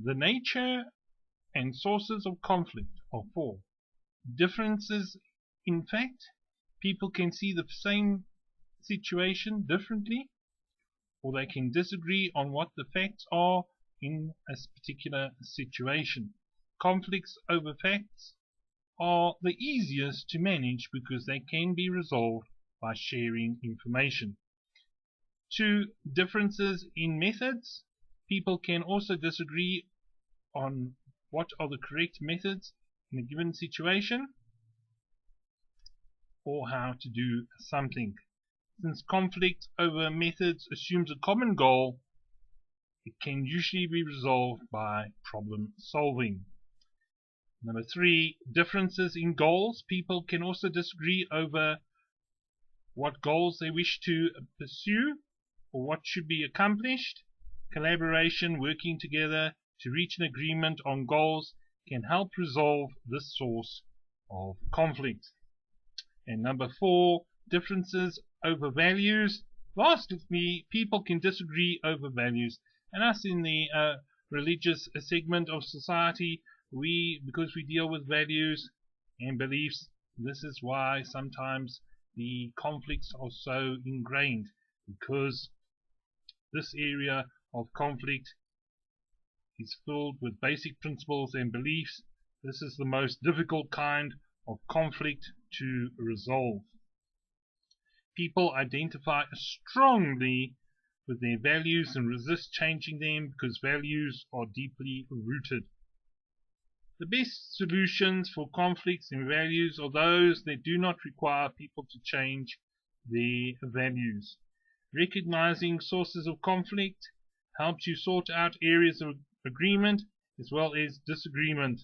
The nature and sources of conflict are four. Differences in fact. People can see the same situation differently, or they can disagree on what the facts are in a particular situation. Conflicts over facts are the easiest to manage because they can be resolved by sharing information. 2. Differences in methods. People can also disagree on what are the correct methods in a given situation or how to do something. Since conflict over methods assumes a common goal, it can usually be resolved by problem solving. Number 3, differences in goals. People can also disagree over what goals they wish to pursue or what should be accomplished. Collaboration, working together to reach an agreement on goals, can help resolve this source of conflict. And number 4, differences over values. Lastly, people can disagree over values. And us in the religious segment of society, because we deal with values and beliefs, this is why sometimes the conflicts are so ingrained, because this area of conflict is filled with basic principles and beliefs. This is the most difficult kind of conflict to resolve. People identify strongly with their values and resist changing them because values are deeply rooted. The best solutions for conflicts in values are those that do not require people to change their values. Recognizing sources of conflict helps you sort out areas of agreement as well as disagreement.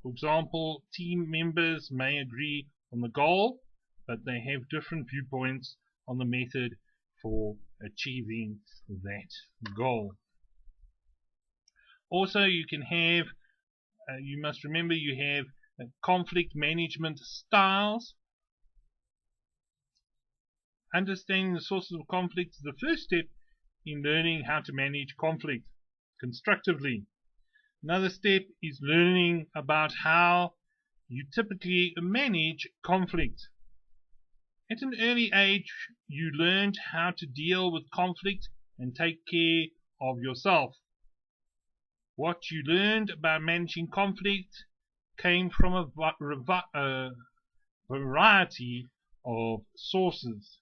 For example, team members may agree on the goal, but they have different viewpoints on the method for achieving that goal. Also, you must remember you have conflict management styles. Understanding the sources of conflict is the first step in learning how to manage conflict constructively. Another step is learning about how you typically manage conflict. At an early age, you learned how to deal with conflict and take care of yourself. What you learned about managing conflict came from a variety of sources.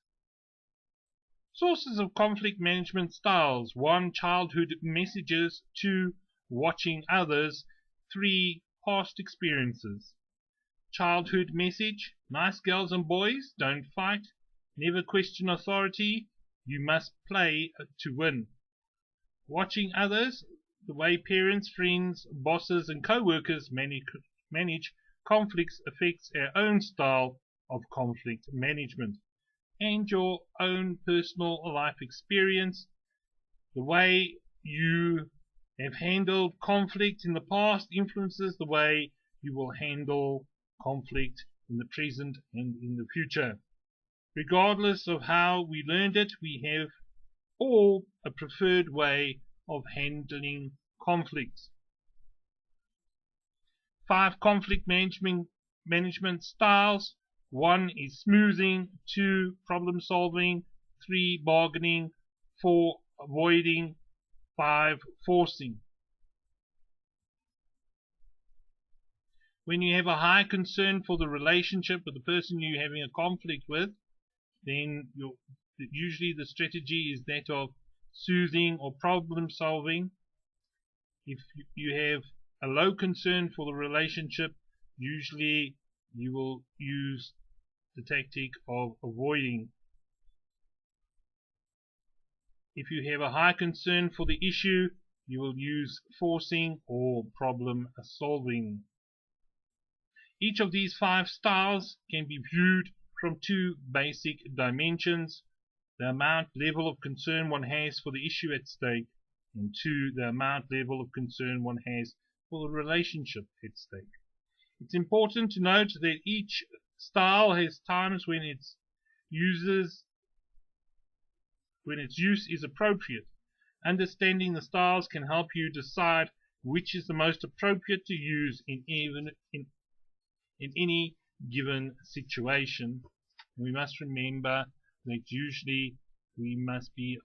Sources of conflict management styles: 1. Childhood messages. 2. Watching others. 3. Past experiences. Childhood message: nice girls and boys, don't fight, never question authority, you must play to win. Watching others: the way parents, friends, bosses and co-workers manage conflicts affects our own style of conflict management. And your own personal life experience, the way you have handled conflict in the past influences the way you will handle conflict in the present and in the future. Regardless of how we learned it, we have all a preferred way of handling conflict. 5 conflict management styles. 1 is smoothing. 2 problem solving. 3 bargaining. 4 avoiding. 5 forcing. When you have a high concern for the relationship with the person you're having a conflict with, then usually the strategy is that of soothing or problem solving. If you have a low concern for the relationship, usually you will use the tactic of avoiding. If you have a high concern for the issue, you will use forcing or problem solving. Each of these 5 styles can be viewed from 2 basic dimensions: the amount level of concern one has for the issue at stake, and 2, the amount level of concern one has for the relationship at stake. It's important to note that each style has times when its use is appropriate. Understanding the styles can help you decide which is the most appropriate to use in any given situation. We must remember that usually we must be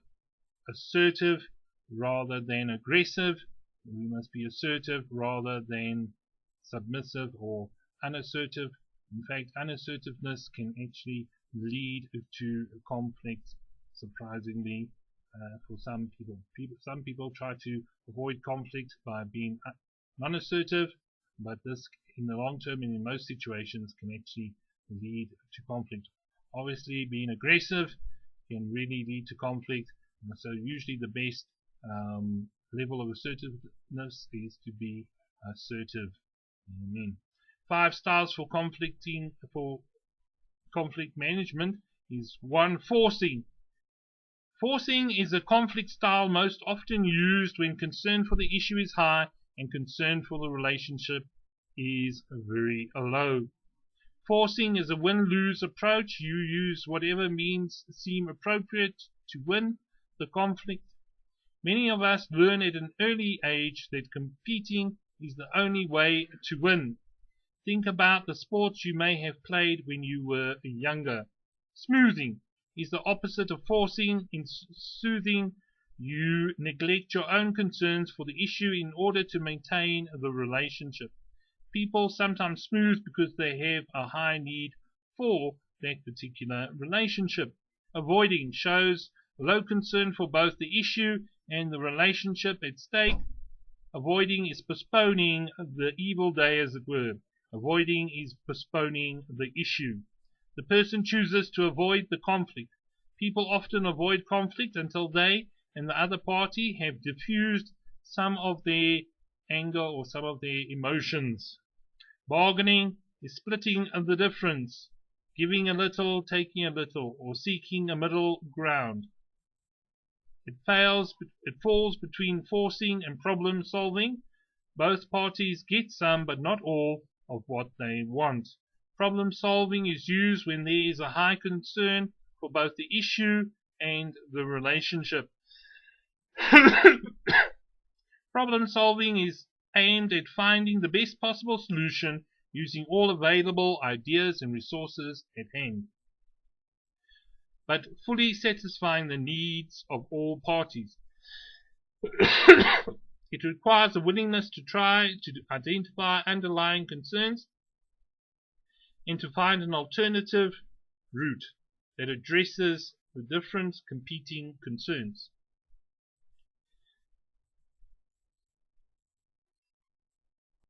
assertive rather than aggressive. We must be assertive rather than submissive or unassertive. In fact, unassertiveness can actually lead to conflict, surprisingly, for some people. Some people try to avoid conflict by being non-assertive, but this, in the long term and in most situations, can actually lead to conflict. Obviously, being aggressive can really lead to conflict, so usually the best level of assertiveness is to be assertive. Amen. 5 styles for conflict management is 1. Forcing. Forcing is a conflict style most often used when concern for the issue is high and concern for the relationship is very low. Forcing is a win-lose approach. You use whatever means seem appropriate to win the conflict. Many of us learn at an early age that competing is the only way to win. Think about the sports you may have played when you were younger. Smoothing is the opposite of forcing. In soothing, you neglect your own concerns for the issue in order to maintain the relationship. People sometimes smooth because they have a high need for that particular relationship. Avoiding shows low concern for both the issue and the relationship at stake. Avoiding is postponing the evil day, as it were. Avoiding is postponing the issue. The person chooses to avoid the conflict. People often avoid conflict until they and the other party have diffused some of their anger or some of their emotions. Bargaining is splitting the difference, giving a little, taking a little, or seeking a middle ground. It falls between forcing and problem solving. Both parties get some, but not all, of what they want. Problem solving is used when there is a high concern for both the issue and the relationship. Problem solving is aimed at finding the best possible solution using all available ideas and resources at hand, but fully satisfying the needs of all parties. It requires a willingness to try to identify underlying concerns and to find an alternative route that addresses the different competing concerns.